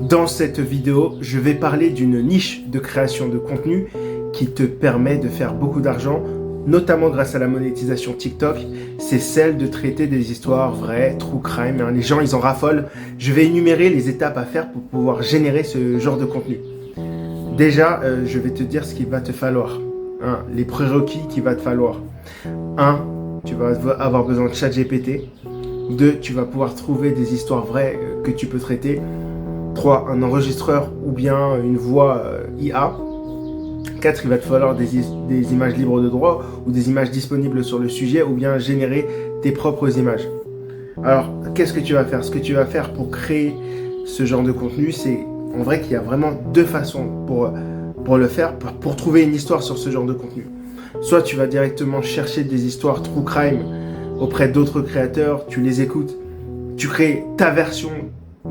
Dans cette vidéo, je vais parler d'une niche de création de contenu qui te permet de faire beaucoup d'argent, notamment grâce à la monétisation TikTok. C'est celle de traiter des histoires vraies, true crime. Les gens, ils en raffolent. Je vais énumérer les étapes à faire pour pouvoir générer ce genre de contenu. Déjà, je vais te dire ce qu'il va te falloir. Les prérequis qu'il va te falloir. 1. Tu vas avoir besoin de ChatGPT. 2. Tu vas pouvoir trouver des histoires vraies que tu peux traiter. 3. Un enregistreur ou bien une voix IA. 4. Il va te falloir des images libres de droit ou des images disponibles sur le sujet ou bien générer tes propres images. Alors, qu'est-ce que tu vas faire? Ce que tu vas faire pour créer ce genre de contenu, c'est en vrai qu'il y a vraiment deux façons pour le faire, pour trouver une histoire sur ce genre de contenu. Soit tu vas directement chercher des histoires true crime auprès d'autres créateurs, tu les écoutes, tu crées ta version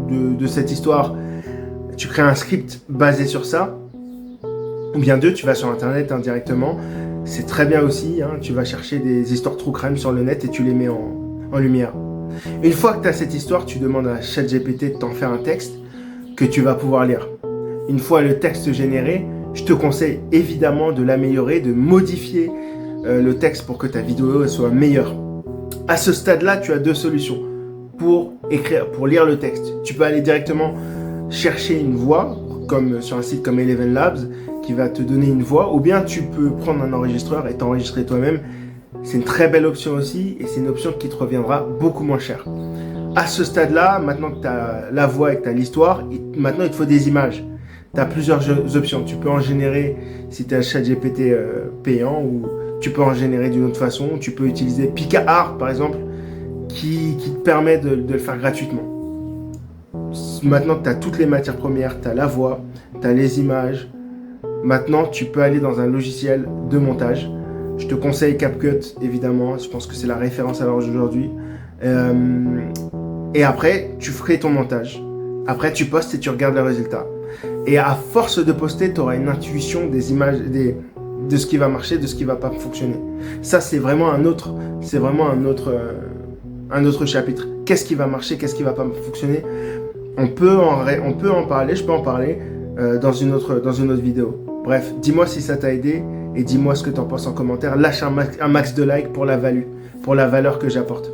de cette histoire, tu crées un script basé sur ça. Ou bien 2, tu vas sur internet directement, c'est très bien aussi, tu vas chercher des histoires true crime sur le net et tu les mets en lumière. Une fois que tu as cette histoire, tu demandes à ChatGPT de t'en faire un texte que tu vas pouvoir lire. Une fois le texte généré, je te conseille évidemment de l'améliorer, de modifier le texte pour que ta vidéo soit meilleure. À ce stade-là, tu as deux solutions pour lire le texte. Tu peux aller directement chercher une voix, comme sur un site comme Eleven Labs, qui va te donner une voix, ou bien tu peux prendre un enregistreur et t'enregistrer toi-même. C'est une très belle option aussi, et c'est une option qui te reviendra beaucoup moins cher. À ce stade-là, maintenant que tu as la voix et que tu as l'histoire, maintenant il te faut des images. Tu as plusieurs options. Tu peux en générer si tu as un ChatGPT payant, ou tu peux en générer d'une autre façon. Tu peux utiliser PicaArt par exemple, qui te permet de le faire gratuitement. Maintenant que tu as toutes les matières premières, tu as la voix, tu as les images, maintenant tu peux aller dans un logiciel de montage. Je te conseille CapCut évidemment, je pense que c'est la référence à l'heure d'aujourd'hui. Et après, tu ferais ton montage. Après, tu postes et tu regardes le résultat. Et à force de poster, tu auras une intuition des images, de ce qui va marcher, de ce qui va pas fonctionner. Ça, c'est vraiment un autre chapitre. Qu'est-ce qui va marcher, qu'est-ce qui va pas fonctionner? On peut en parler, je peux en parler dans une autre vidéo. Bref, dis-moi si ça t'a aidé et dis-moi ce que tu en penses en commentaire. Lâche un max de likes pour la valeur que j'apporte.